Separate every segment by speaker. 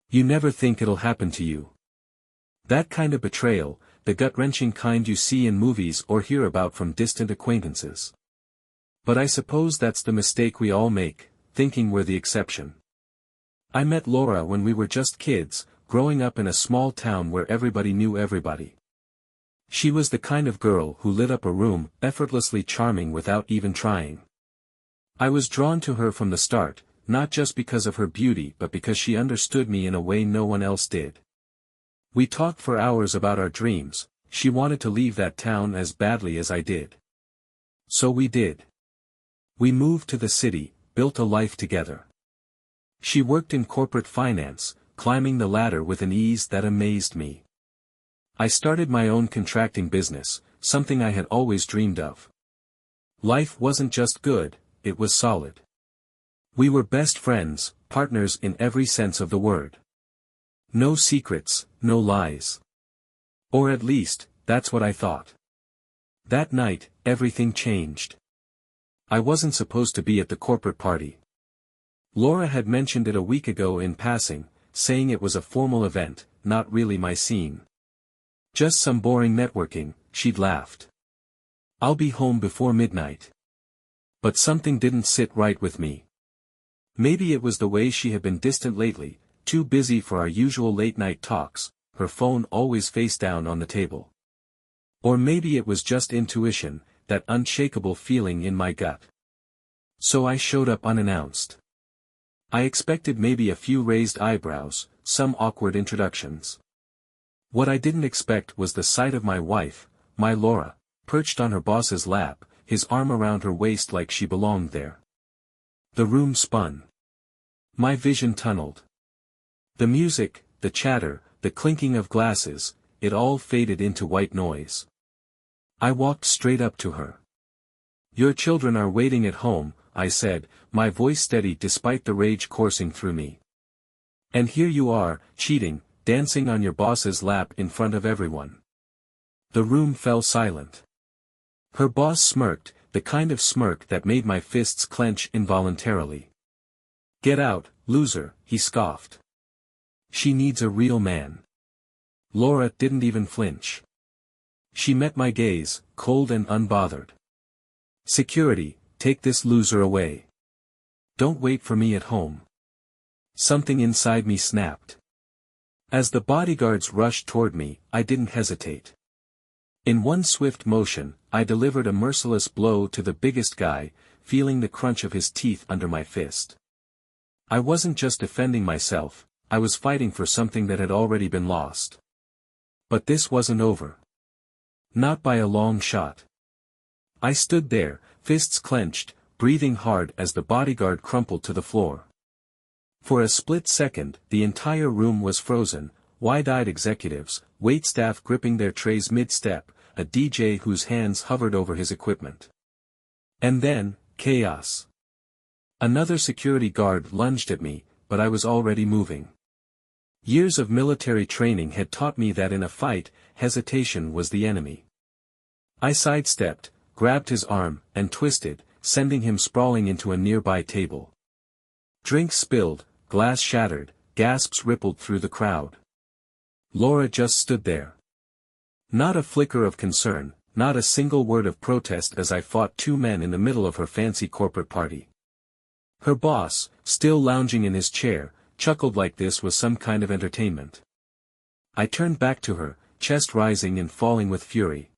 Speaker 1: You never think it'll happen to you. That kind of betrayal, the gut-wrenching kind you see in movies or hear about from distant acquaintances. But I suppose that's the mistake we all make, thinking we're the exception. I met Laura when we were just kids, growing up in a small town where everybody knew everybody. She was the kind of girl who lit up a room, effortlessly charming without even trying. I was drawn to her from the start, not just because of her beauty but because she understood me in a way no one else did. We talked for hours about our dreams. She wanted to leave that town as badly as I did. So we did. We moved to the city, built a life together. She worked in corporate finance, climbing the ladder with an ease that amazed me. I started my own contracting business, something I had always dreamed of. Life wasn't just good, it was solid. We were best friends, partners in every sense of the word. No secrets, no lies. Or at least, that's what I thought. That night, everything changed. I wasn't supposed to be at the corporate party. Laura had mentioned it a week ago in passing, saying it was a formal event, not really my scene. Just some boring networking, she'd laughed. I'll be home before midnight. But something didn't sit right with me. Maybe it was the way she had been distant lately, too busy for our usual late-night talks, her phone always face down on the table. Or maybe it was just intuition, that unshakable feeling in my gut. So I showed up unannounced. I expected maybe a few raised eyebrows, some awkward introductions. What I didn't expect was the sight of my wife, my Laura, perched on her boss's lap, his arm around her waist like she belonged there. The room spun. My vision tunneled. The music, the chatter, the clinking of glasses, it all faded into white noise. I walked straight up to her. "Your children are waiting at home," I said, my voice steady despite the rage coursing through me. "And here you are, cheating, dancing on your boss's lap in front of everyone." The room fell silent. Her boss smirked, the kind of smirk that made my fists clench involuntarily. "Get out, loser," he scoffed. "She needs a real man." Laura didn't even flinch. She met my gaze, cold and unbothered. "Security, take this loser away. Don't wait for me at home." Something inside me snapped. As the bodyguards rushed toward me, I didn't hesitate. In one swift motion, I delivered a merciless blow to the biggest guy, feeling the crunch of his teeth under my fist. I wasn't just defending myself, I was fighting for something that had already been lost. But this wasn't over. Not by a long shot. I stood there, fists clenched, breathing hard as the bodyguard crumpled to the floor. For a split second, the entire room was frozen, wide-eyed executives, waitstaff gripping their trays mid-step, a DJ whose hands hovered over his equipment. And then, chaos. Another security guard lunged at me, but I was already moving. Years of military training had taught me that in a fight, hesitation was the enemy. I sidestepped, grabbed his arm, and twisted, sending him sprawling into a nearby table. Drinks spilled, glass shattered, gasps rippled through the crowd. Laura just stood there. Not a flicker of concern, not a single word of protest as I fought two men in the middle of her fancy corporate party. Her boss, still lounging in his chair, chuckled like this was some kind of entertainment. I turned back to her, chest rising and falling with fury.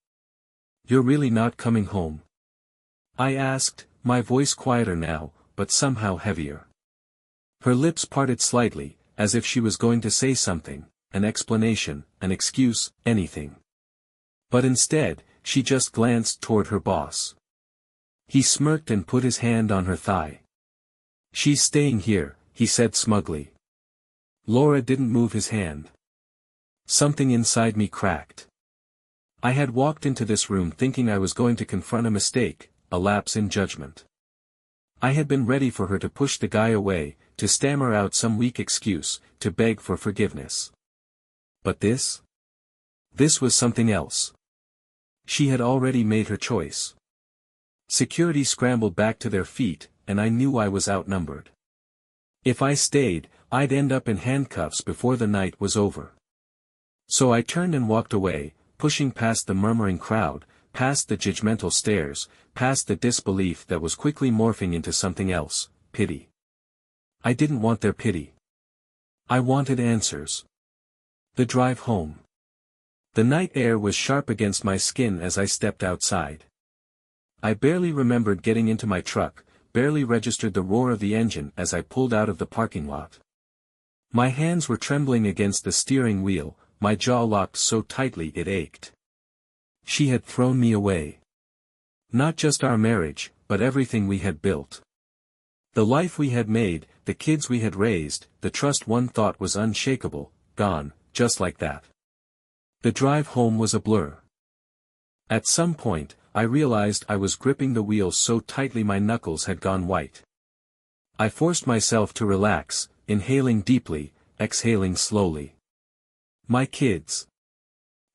Speaker 1: "You're really not coming home?" I asked, my voice quieter now, but somehow heavier. Her lips parted slightly, as if she was going to say something, an explanation, an excuse, anything. But instead, she just glanced toward her boss. He smirked and put his hand on her thigh. "She's staying here," he said smugly. Laura didn't move his hand. Something inside me cracked. I had walked into this room thinking I was going to confront a mistake, a lapse in judgment. I had been ready for her to push the guy away, to stammer out some weak excuse, to beg for forgiveness. But this? This was something else. She had already made her choice. Security scrambled back to their feet, and I knew I was outnumbered. If I stayed, I'd end up in handcuffs before the night was over. So I turned and walked away, pushing past the murmuring crowd, past the judgmental stares, past the disbelief that was quickly morphing into something else, pity. I didn't want their pity. I wanted answers. The drive home. The night air was sharp against my skin as I stepped outside. I barely remembered getting into my truck, barely registered the roar of the engine as I pulled out of the parking lot. My hands were trembling against the steering wheel, my jaw locked so tightly it ached. She had thrown me away. Not just our marriage, but everything we had built. The life we had made, the kids we had raised, the trust one thought was unshakable, gone, just like that. The drive home was a blur. At some point, I realized I was gripping the wheel so tightly my knuckles had gone white. I forced myself to relax, inhaling deeply, exhaling slowly. My kids.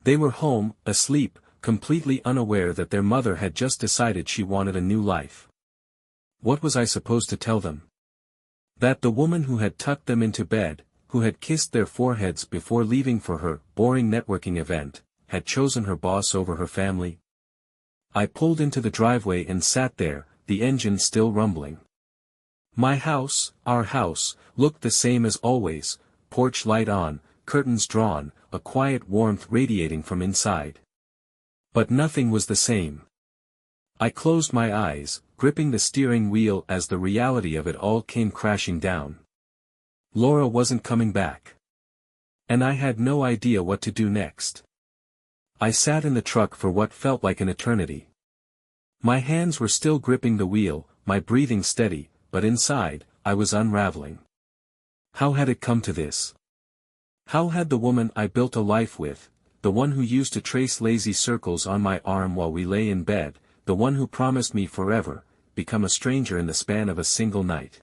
Speaker 1: They were home, asleep, completely unaware that their mother had just decided she wanted a new life. What was I supposed to tell them? That the woman who had tucked them into bed, who had kissed their foreheads before leaving for her boring networking event, had chosen her boss over her family? I pulled into the driveway and sat there, the engine still rumbling. My house, our house, looked the same as always, porch light on, curtains drawn, a quiet warmth radiating from inside. But nothing was the same. I closed my eyes, gripping the steering wheel as the reality of it all came crashing down. Laura wasn't coming back. And I had no idea what to do next. I sat in the truck for what felt like an eternity. My hands were still gripping the wheel, my breathing steady, but inside, I was unraveling. How had it come to this? How had the woman I built a life with, the one who used to trace lazy circles on my arm while we lay in bed, the one who promised me forever, become a stranger in the span of a single night?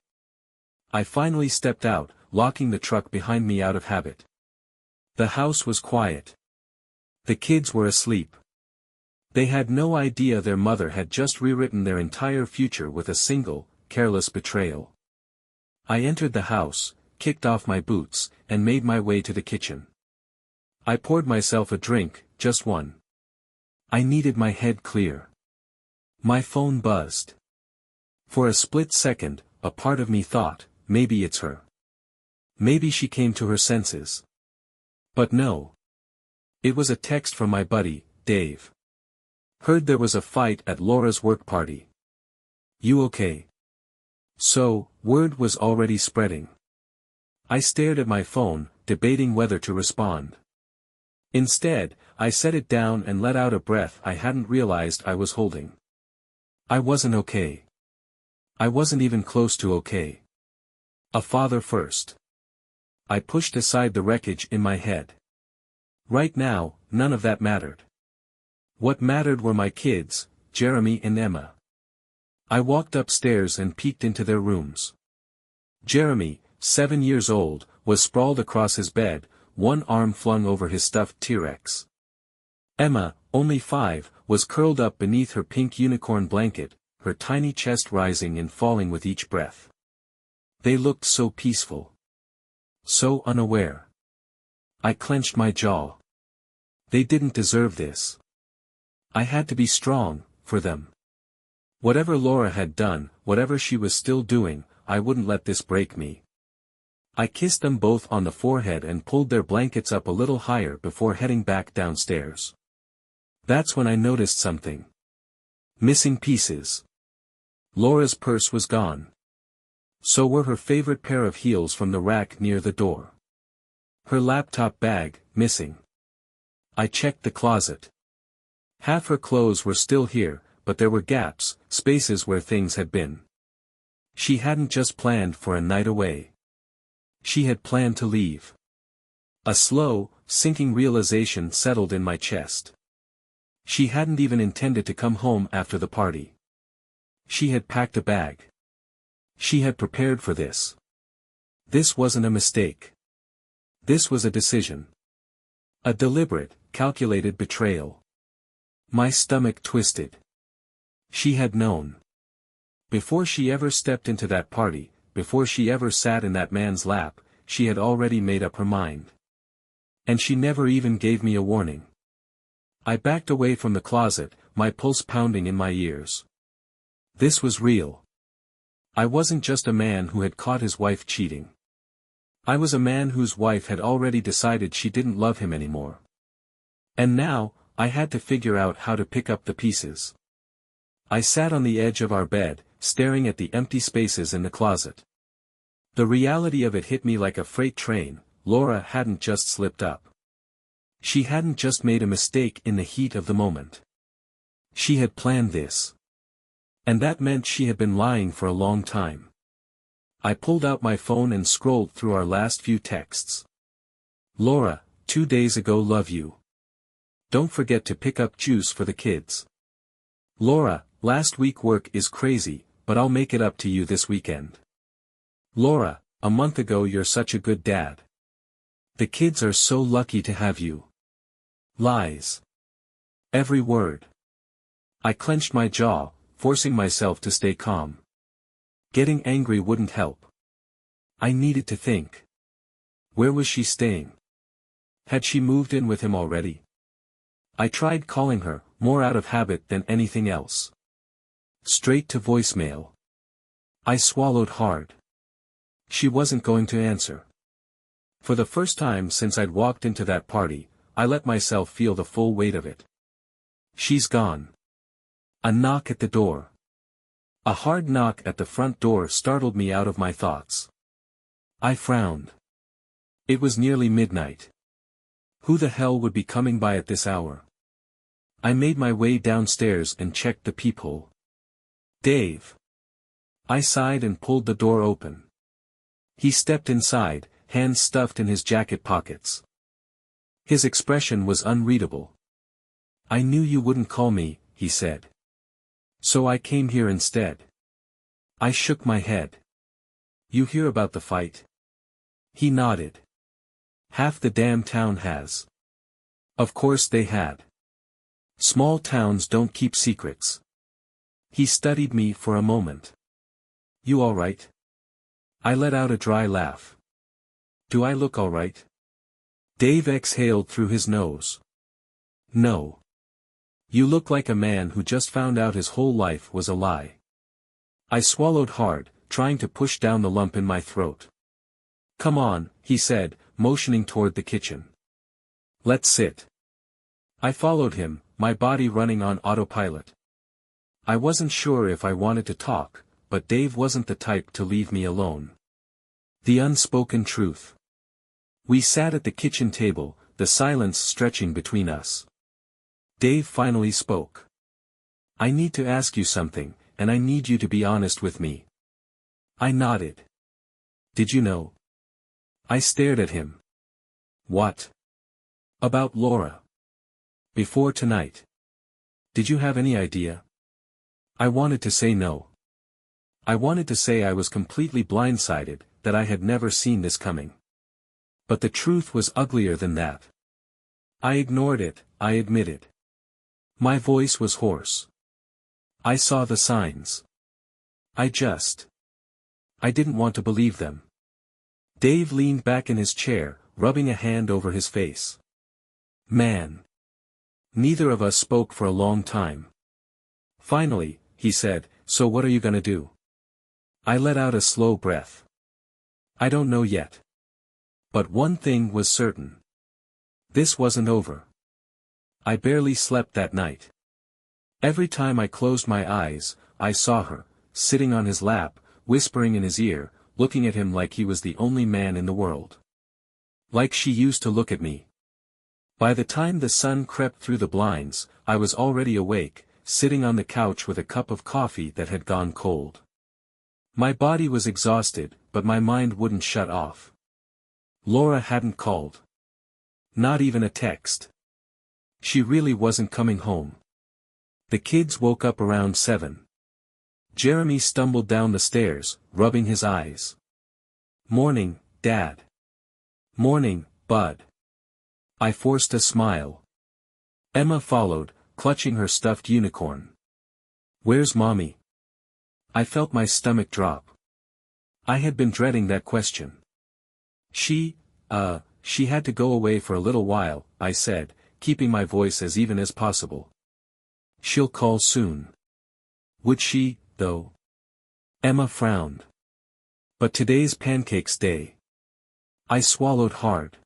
Speaker 1: I finally stepped out, locking the truck behind me out of habit. The house was quiet. The kids were asleep. They had no idea their mother had just rewritten their entire future with a single, careless betrayal. I entered the house, kicked off my boots, and made my way to the kitchen. I poured myself a drink, just one. I needed my head clear. My phone buzzed. For a split second, a part of me thought, maybe it's her. Maybe she came to her senses. But no. It was a text from my buddy, Dave. Heard there was a fight at Laura's work party. You okay? So, word was already spreading. I stared at my phone, debating whether to respond. Instead, I set it down and let out a breath I hadn't realized I was holding. I wasn't okay. I wasn't even close to okay. A father first. I pushed aside the wreckage in my head. Right now, none of that mattered. What mattered were my kids, Jeremy and Emma. I walked upstairs and peeked into their rooms. Jeremy, 7 years old, was sprawled across his bed, one arm flung over his stuffed T-Rex. Emma, only 5, was curled up beneath her pink unicorn blanket, her tiny chest rising and falling with each breath. They looked so peaceful. So unaware. I clenched my jaw. They didn't deserve this. I had to be strong, for them. Whatever Laura had done, whatever she was still doing, I wouldn't let this break me. I kissed them both on the forehead and pulled their blankets up a little higher before heading back downstairs. That's when I noticed something. Missing pieces. Laura's purse was gone. So were her favorite pair of heels from the rack near the door. Her laptop bag, missing. I checked the closet. Half her clothes were still here, but there were gaps, spaces where things had been. She hadn't just planned for a night away. She had planned to leave. A slow, sinking realization settled in my chest. She hadn't even intended to come home after the party. She had packed a bag. She had prepared for this. This wasn't a mistake. This was a decision. A deliberate, calculated betrayal. My stomach twisted. She had known. Before she ever stepped into that party, before she ever sat in that man's lap, she had already made up her mind. And she never even gave me a warning. I backed away from the closet, my pulse pounding in my ears. This was real. I wasn't just a man who had caught his wife cheating. I was a man whose wife had already decided she didn't love him anymore. And now, I had to figure out how to pick up the pieces. I sat on the edge of our bed, staring at the empty spaces in the closet. The reality of it hit me like a freight train. Laura hadn't just slipped up. She hadn't just made a mistake in the heat of the moment. She had planned this. And that meant she had been lying for a long time. I pulled out my phone and scrolled through our last few texts. Laura, 2 days ago, love you. Don't forget to pick up juice for the kids. Laura, last week work is crazy, but I'll make it up to you this weekend. Laura, a month ago you're such a good dad. The kids are so lucky to have you. Lies. Every word. I clenched my jaw, forcing myself to stay calm. Getting angry wouldn't help. I needed to think. Where was she staying? Had she moved in with him already? I tried calling her, more out of habit than anything else. Straight to voicemail. I swallowed hard. She wasn't going to answer. For the first time since I'd walked into that party, I let myself feel the full weight of it. She's gone. A knock at the door. A hard knock at the front door startled me out of my thoughts. I frowned. It was nearly midnight. Who the hell would be coming by at this hour? I made my way downstairs and checked the peephole. Dave. I sighed and pulled the door open. He stepped inside, hands stuffed in his jacket pockets. His expression was unreadable. I knew you wouldn't call me, he said. So I came here instead. I shook my head. You hear about the fight? He nodded. Half the damn town has. Of course they had. Small towns don't keep secrets. He studied me for a moment. You all right? I let out a dry laugh. Do I look all right? Dave exhaled through his nose. No. You look like a man who just found out his whole life was a lie. I swallowed hard, trying to push down the lump in my throat. Come on, he said, motioning toward the kitchen. Let's sit. I followed him, my body running on autopilot. I wasn't sure if I wanted to talk, but Dave wasn't the type to leave me alone. The unspoken truth. We sat at the kitchen table, the silence stretching between us. Dave finally spoke. I need to ask you something, and I need you to be honest with me. I nodded. Did you know? I stared at him. What? About Laura. Before tonight. Did you have any idea? I wanted to say no. I wanted to say I was completely blindsided, that I had never seen this coming. But the truth was uglier than that. I ignored it, I admitted. My voice was hoarse. I saw the signs. I didn't want to believe them. Dave leaned back in his chair, rubbing a hand over his face. Man. Neither of us spoke for a long time. Finally, he said, so what are you gonna do? I let out a slow breath. I don't know yet. But one thing was certain. This wasn't over. I barely slept that night. Every time I closed my eyes, I saw her, sitting on his lap, whispering in his ear, looking at him like he was the only man in the world. Like she used to look at me. By the time the sun crept through the blinds, I was already awake, sitting on the couch with a cup of coffee that had gone cold. My body was exhausted, but my mind wouldn't shut off. Laura hadn't called. Not even a text. She really wasn't coming home. The kids woke up around 7. Jeremy stumbled down the stairs, rubbing his eyes. Morning, Dad. Morning, Bud. I forced a smile. Emma followed, clutching her stuffed unicorn. Where's Mommy? I felt my stomach drop. I had been dreading that question. She had to go away for a little while, I said, keeping my voice as even as possible. She'll call soon. Would she, though? Emma frowned. But today's pancakes day. I swallowed hard.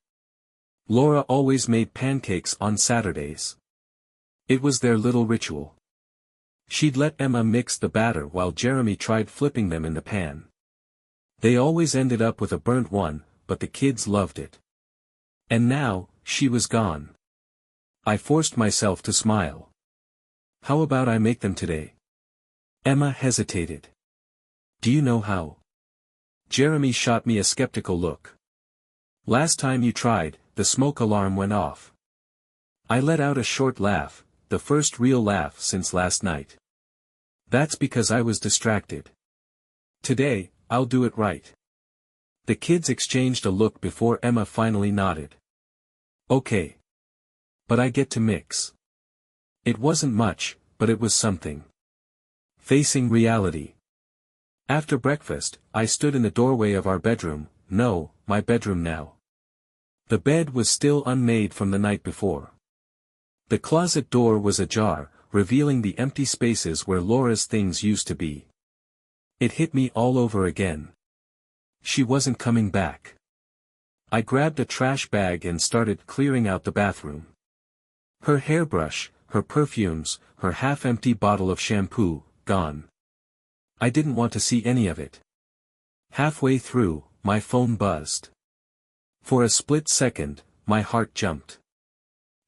Speaker 1: Laura always made pancakes on Saturdays. It was their little ritual. She'd let Emma mix the batter while Jeremy tried flipping them in the pan. They always ended up with a burnt one, but the kids loved it. And now, she was gone. I forced myself to smile. How about I make them today? Emma hesitated. Do you know how? Jeremy shot me a skeptical look. Last time you tried, the smoke alarm went off. I let out a short laugh, the first real laugh since last night. That's because I was distracted. Today, I'll do it right. The kids exchanged a look before Emma finally nodded. Okay. But I get to mix. It wasn't much, but it was something. Facing reality. After breakfast, I stood in the doorway of our bedroom, no, my bedroom now. The bed was still unmade from the night before. The closet door was ajar, revealing the empty spaces where Laura's things used to be. It hit me all over again. She wasn't coming back. I grabbed a trash bag and started clearing out the bathroom. Her hairbrush, her perfumes, her half-empty bottle of shampoo, gone. I didn't want to see any of it. Halfway through, my phone buzzed. For a split second, my heart jumped.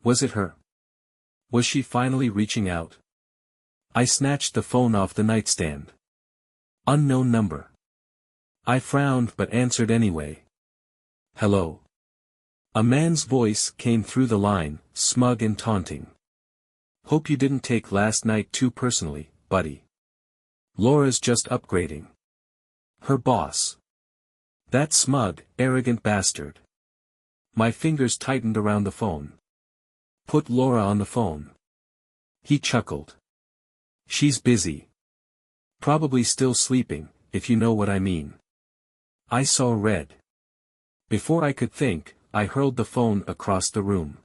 Speaker 1: Was it her? Was she finally reaching out? I snatched the phone off the nightstand. Unknown number. I frowned but answered anyway. Hello. A man's voice came through the line, smug and taunting. Hope you didn't take last night too personally, buddy. Laura's just upgrading. Her boss. That smug, arrogant bastard. My fingers tightened around the phone. Put Laura on the phone. He chuckled. She's busy. Probably still sleeping, if you know what I mean. I saw red. Before I could think, I hurled the phone across the room.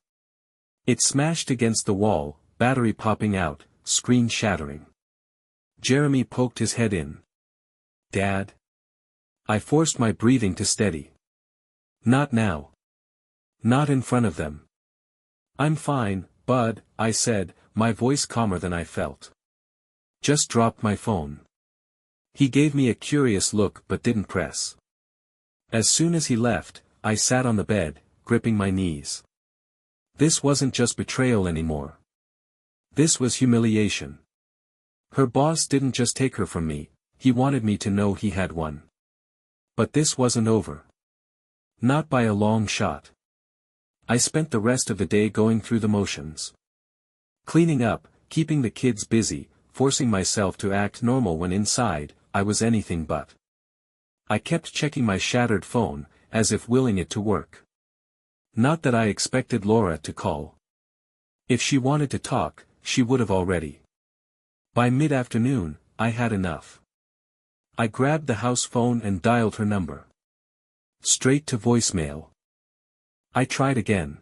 Speaker 1: It smashed against the wall, battery popping out, screen shattering. Jeremy poked his head in. Dad? I forced my breathing to steady. Not now. Not in front of them. I'm fine, Bud, I said, my voice calmer than I felt. Just dropped my phone. He gave me a curious look but didn't press. As soon as he left, I sat on the bed, gripping my knees. This wasn't just betrayal anymore. This was humiliation. Her boss didn't just take her from me, he wanted me to know he had one. But this wasn't over. Not by a long shot. I spent the rest of the day going through the motions. Cleaning up, keeping the kids busy, forcing myself to act normal when inside, I was anything but. I kept checking my shattered phone, as if willing it to work. Not that I expected Laura to call. If she wanted to talk, she would have already. By mid-afternoon, I had enough. I grabbed the house phone and dialed her number. Straight to voicemail. I tried again.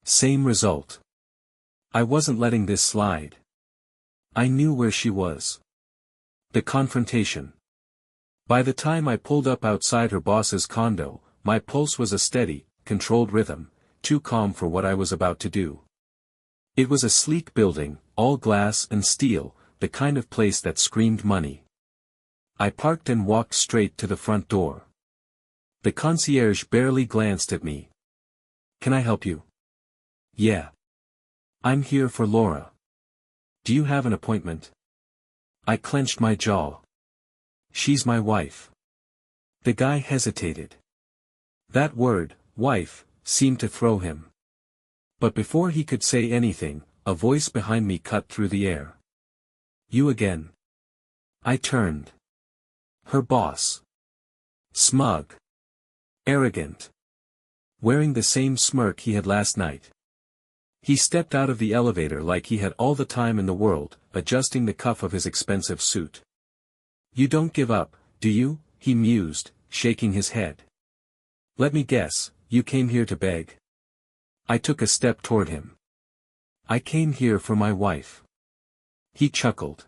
Speaker 1: Same result. I wasn't letting this slide. I knew where she was. The confrontation. By the time I pulled up outside her boss's condo, my pulse was a steady, controlled rhythm, too calm for what I was about to do. It was a sleek building, all glass and steel, the kind of place that screamed money. I parked and walked straight to the front door. The concierge barely glanced at me. Can I help you? Yeah. I'm here for Laura. Do you have an appointment? I clenched my jaw. She's my wife. The guy hesitated. That word, wife, seemed to throw him. But before he could say anything, a voice behind me cut through the air. You again. I turned. Her boss. Smug. Arrogant. Wearing the same smirk he had last night. He stepped out of the elevator like he had all the time in the world, adjusting the cuff of his expensive suit. You don't give up, do you? he mused, shaking his head. Let me guess, you came here to beg? I took a step toward him. I came here for my wife. He chuckled.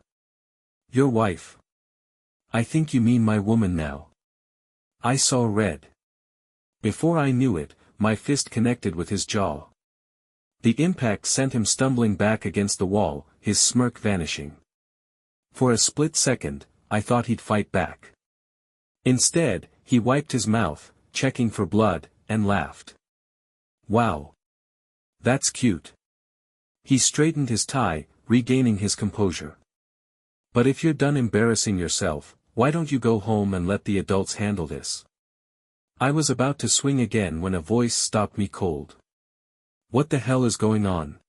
Speaker 1: Your wife? I think you mean my woman now. I saw red. Before I knew it, my fist connected with his jaw. The impact sent him stumbling back against the wall, his smirk vanishing. For a split second, I thought he'd fight back. Instead, he wiped his mouth, checking for blood, and laughed. Wow. That's cute. He straightened his tie, regaining his composure. But if you're done embarrassing yourself, why don't you go home and let the adults handle this? I was about to swing again when a voice stopped me cold. What the hell is going on?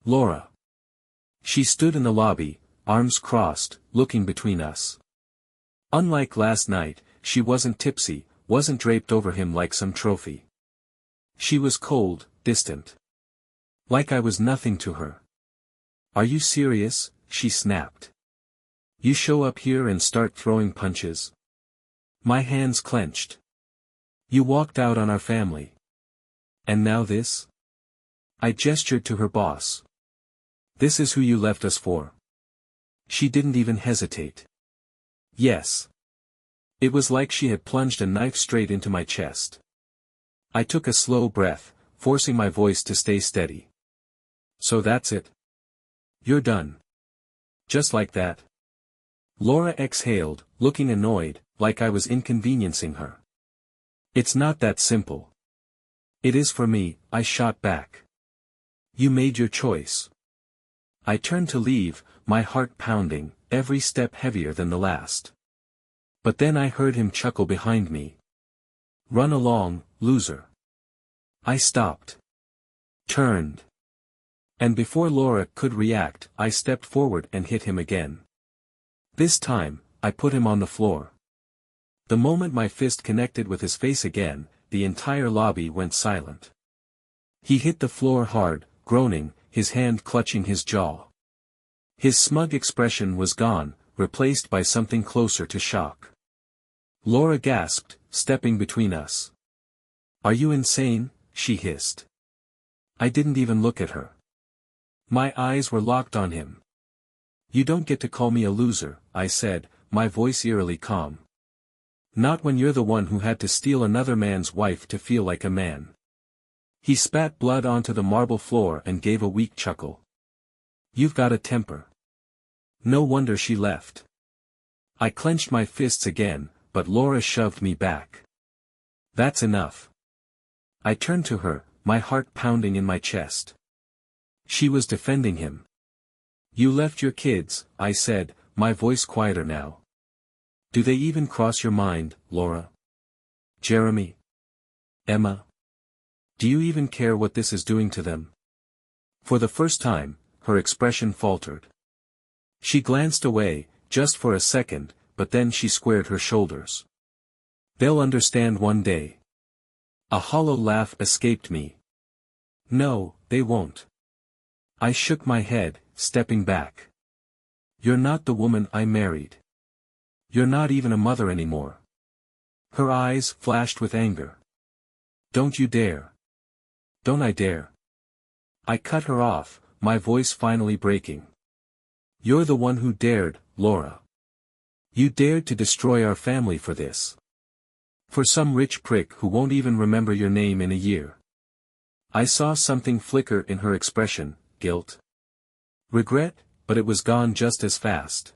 Speaker 1: Laura. She stood in the lobby, arms crossed, looking between us. Unlike last night, she wasn't tipsy, wasn't draped over him like some trophy. She was cold, distant. Like I was nothing to her. Are you serious? She snapped. You show up here and start throwing punches? My hands clenched. You walked out on our family. And now this? I gestured to her boss. This is who you left us for. She didn't even hesitate. Yes. It was like she had plunged a knife straight into my chest. I took a slow breath, forcing my voice to stay steady. So that's it? You're done. Just like that? Laura exhaled, looking annoyed, like I was inconveniencing her. It's not that simple. It is for me, I shot back. You made your choice. I turned to leave, my heart pounding, every step heavier than the last. But then I heard him chuckle behind me. Run along, loser. I stopped. Turned. And before Laura could react, I stepped forward and hit him again. This time, I put him on the floor. The moment my fist connected with his face again, the entire lobby went silent. He hit the floor hard, groaning, his hand clutching his jaw. His smug expression was gone, replaced by something closer to shock. Laura gasped, stepping between us. Are you insane? She hissed. I didn't even look at her. My eyes were locked on him. You don't get to call me a loser, I said, my voice eerily calm. Not when you're the one who had to steal another man's wife to feel like a man. He spat blood onto the marble floor and gave a weak chuckle. You've got a temper. No wonder she left. I clenched my fists again, but Laura shoved me back. That's enough. I turned to her, my heart pounding in my chest. She was defending him. You left your kids, I said, my voice quieter now. Do they even cross your mind, Laura? Jeremy? Emma? Do you even care what this is doing to them? For the first time, her expression faltered. She glanced away, just for a second, but then she squared her shoulders. They'll understand one day. A hollow laugh escaped me. No, they won't. I shook my head, stepping back. You're not the woman I married. You're not even a mother anymore. Her eyes flashed with anger. Don't you dare. Don't I dare. I cut her off, my voice finally breaking. You're the one who dared, Laura. You dared to destroy our family for this. For some rich prick who won't even remember your name in a year. I saw something flicker in her expression, guilt. Regret, but it was gone just as fast.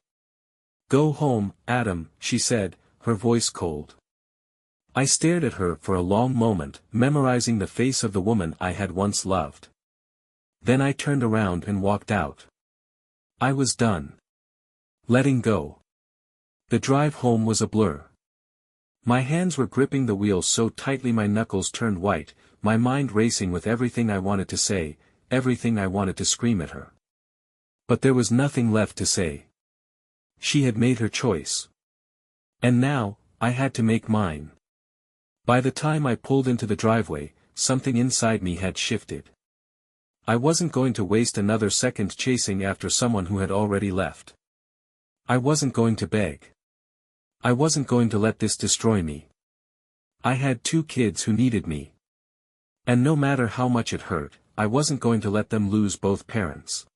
Speaker 1: Go home, Adam, she said, her voice cold. I stared at her for a long moment, memorizing the face of the woman I had once loved. Then I turned around and walked out. I was done. Letting go. The drive home was a blur. My hands were gripping the wheel so tightly my knuckles turned white, my mind racing with everything I wanted to say, everything I wanted to scream at her. But there was nothing left to say. She had made her choice. And now, I had to make mine. By the time I pulled into the driveway, something inside me had shifted. I wasn't going to waste another second chasing after someone who had already left. I wasn't going to beg. I wasn't going to let this destroy me. I had 2 kids who needed me. And no matter how much it hurt, I wasn't going to let them lose both parents.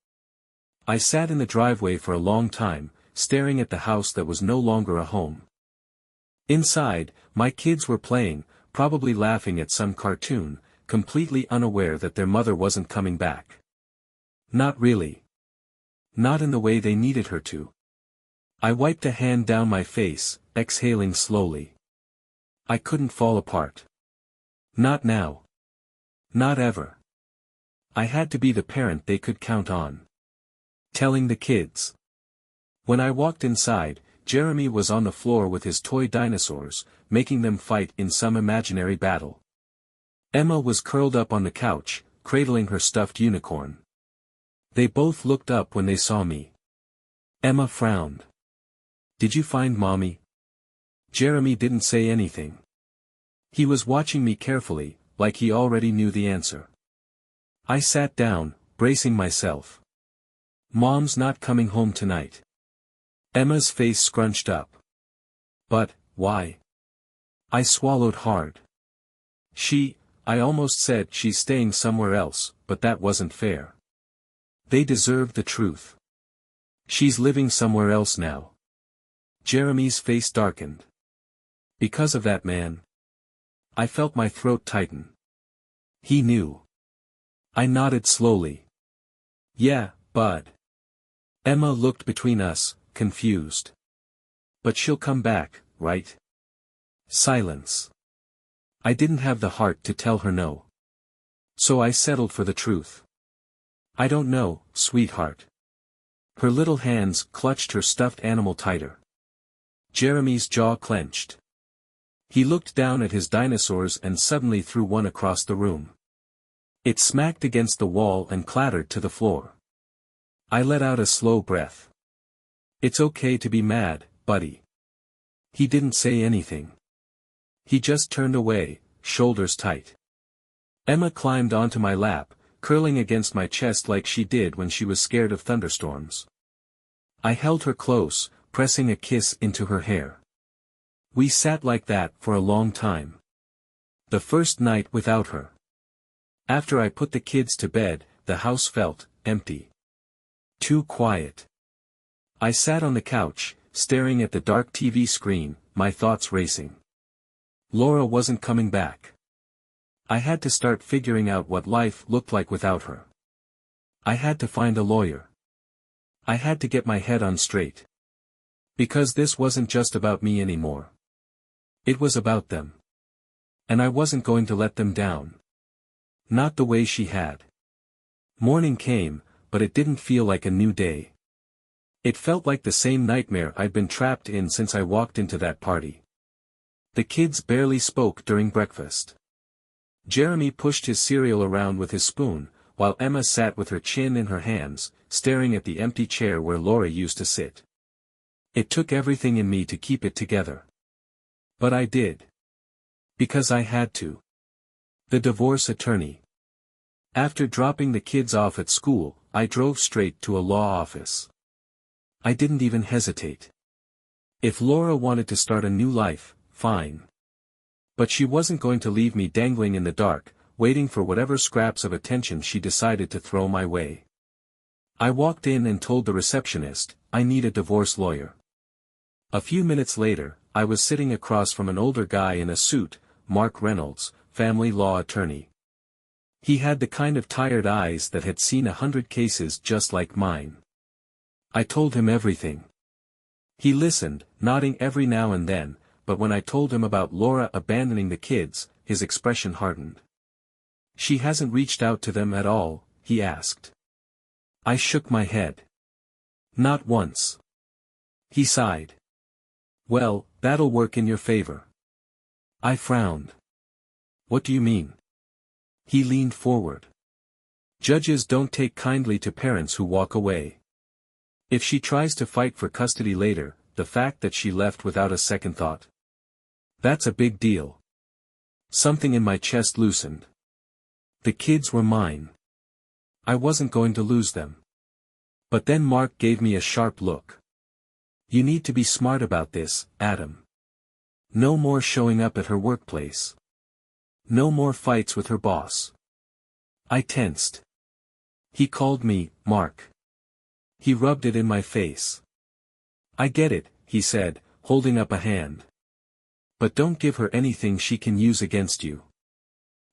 Speaker 1: I sat in the driveway for a long time, staring at the house that was no longer a home. Inside, my kids were playing, probably laughing at some cartoon, completely unaware that their mother wasn't coming back. Not really. Not in the way they needed her to. I wiped a hand down my face, exhaling slowly. I couldn't fall apart. Not now. Not ever. I had to be the parent they could count on. Telling the kids. When I walked inside, Jeremy was on the floor with his toy dinosaurs, making them fight in some imaginary battle. Emma was curled up on the couch, cradling her stuffed unicorn. They both looked up when they saw me. Emma frowned. "Did you find Mommy?" Jeremy didn't say anything. He was watching me carefully, like he already knew the answer. I sat down, bracing myself. "Mom's not coming home tonight." Emma's face scrunched up. "But, why?" I swallowed hard. I almost said she's staying somewhere else, but that wasn't fair. They deserved the truth. She's living somewhere else now. Jeremy's face darkened. Because of that man? I felt my throat tighten. He knew. I nodded slowly. "Yeah, Bud." Emma looked between us, confused. "But she'll come back, right?" Silence. I didn't have the heart to tell her no. So I settled for the truth. "I don't know, sweetheart." Her little hands clutched her stuffed animal tighter. Jeremy's jaw clenched. He looked down at his dinosaurs and suddenly threw one across the room. It smacked against the wall and clattered to the floor. I let out a slow breath. "It's okay to be mad, buddy." He didn't say anything. He just turned away, shoulders tight. Emma climbed onto my lap, curling against my chest like she did when she was scared of thunderstorms. I held her close, pressing a kiss into her hair. We sat like that for a long time. The first night without her. After I put the kids to bed, the house felt empty. Too quiet. I sat on the couch, staring at the dark TV screen, my thoughts racing. Laura wasn't coming back. I had to start figuring out what life looked like without her. I had to find a lawyer. I had to get my head on straight. Because this wasn't just about me anymore. It was about them. And I wasn't going to let them down. Not the way she had. Morning came, but it didn't feel like a new day. It felt like the same nightmare I'd been trapped in since I walked into that party. The kids barely spoke during breakfast. Jeremy pushed his cereal around with his spoon, while Emma sat with her chin in her hands, staring at the empty chair where Laura used to sit. It took everything in me to keep it together. But I did. Because I had to. The divorce attorney. After dropping the kids off at school, I drove straight to a law office. I didn't even hesitate. If Laura wanted to start a new life, fine. But she wasn't going to leave me dangling in the dark, waiting for whatever scraps of attention she decided to throw my way. I walked in and told the receptionist, I need a divorce lawyer. A few minutes later, I was sitting across from an older guy in a suit, Mark Reynolds, family law attorney. He had the kind of tired eyes that had seen 100 cases just like mine. I told him everything. He listened, nodding every now and then, but when I told him about Laura abandoning the kids, his expression hardened. She hasn't reached out to them at all, he asked. I shook my head. Not once. He sighed. Well, that'll work in your favor. I frowned. What do you mean? He leaned forward. Judges don't take kindly to parents who walk away. If she tries to fight for custody later, the fact that she left without a second thought. That's a big deal. Something in my chest loosened. The kids were mine. I wasn't going to lose them. But then Mark gave me a sharp look. You need to be smart about this, Adam. No more showing up at her workplace. No more fights with her boss. I tensed. He called me, Mark. He rubbed it in my face. I get it, he said, holding up a hand. But don't give her anything she can use against you.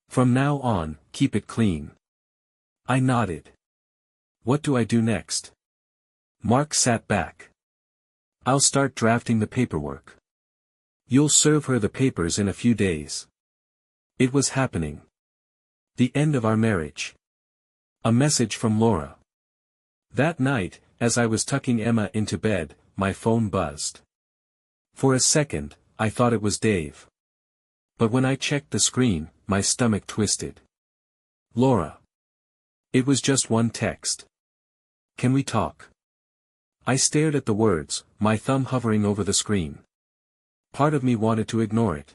Speaker 1: From now on, keep it clean. I nodded. What do I do next? Mark sat back. I'll start drafting the paperwork. You'll serve her the papers in a few days. It was happening. The end of our marriage. A message from Laura. That night, as I was tucking Emma into bed, my phone buzzed. For a second, I thought it was Dave. But when I checked the screen, my stomach twisted. Laura. It was just one text. Can we talk? I stared at the words, my thumb hovering over the screen. Part of me wanted to ignore it.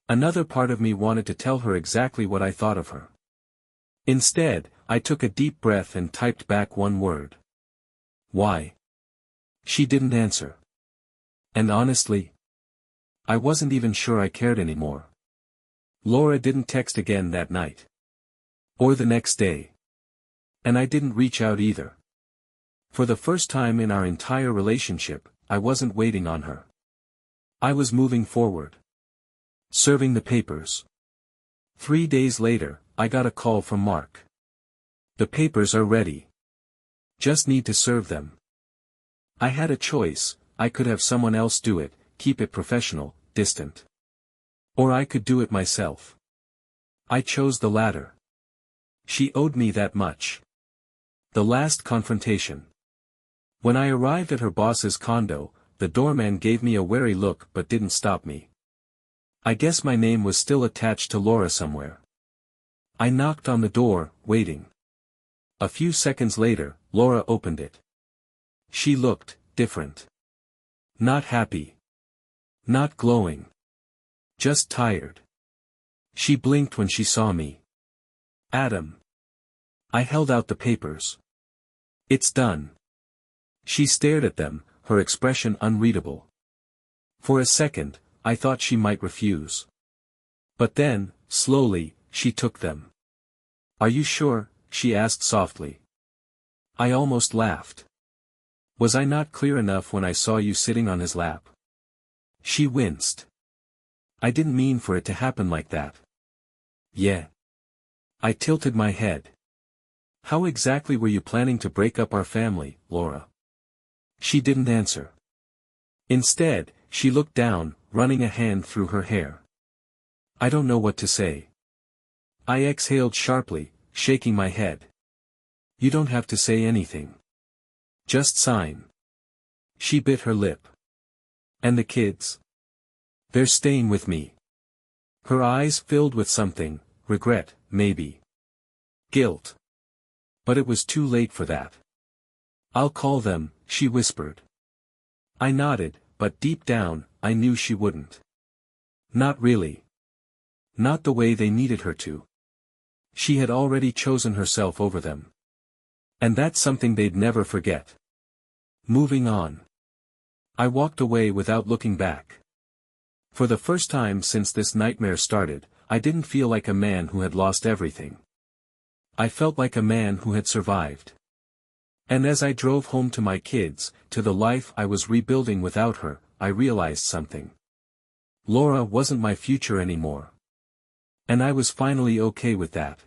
Speaker 1: Another part of me wanted to tell her exactly what I thought of her. Instead, I took a deep breath and typed back one word. Why? She didn't answer. And honestly, I wasn't even sure I cared anymore. Laura didn't text again that night. Or the next day. And I didn't reach out either. For the first time in our entire relationship, I wasn't waiting on her. I was moving forward. Serving the papers. 3 days later, I got a call from Mark. The papers are ready. Just need to serve them. I had a choice. I could have someone else do it, keep it professional, distant. Or I could do it myself. I chose the latter. She owed me that much. The last confrontation. When I arrived at her boss's condo, the doorman gave me a wary look but didn't stop me. I guess my name was still attached to Laura somewhere. I knocked on the door, waiting. A few seconds later, Laura opened it. She looked different. Not happy. Not glowing. Just tired. She blinked when she saw me. Adam. I held out the papers. It's done. She stared at them, her expression unreadable. For a second, I thought she might refuse. But then, slowly, she took them. Are you sure? She asked softly. I almost laughed. Was I not clear enough when I saw you sitting on his lap? She winced. I didn't mean for it to happen like that. Yeah. I tilted my head. How exactly were you planning to break up our family, Laura? She didn't answer. Instead, she looked down, running a hand through her hair. I don't know what to say. I exhaled sharply, shaking my head. You don't have to say anything. Just sign. She bit her lip. And the kids? They're staying with me. Her eyes filled with something, regret, maybe. Guilt. But it was too late for that. I'll call them, she whispered. I nodded, but deep down, I knew she wouldn't. Not really. Not the way they needed her to. She had already chosen herself over them. And that's something they'd never forget. Moving on. I walked away without looking back. For the first time since this nightmare started, I didn't feel like a man who had lost everything. I felt like a man who had survived. And as I drove home to my kids, to the life I was rebuilding without her, I realized something. Laura wasn't my future anymore. And I was finally okay with that.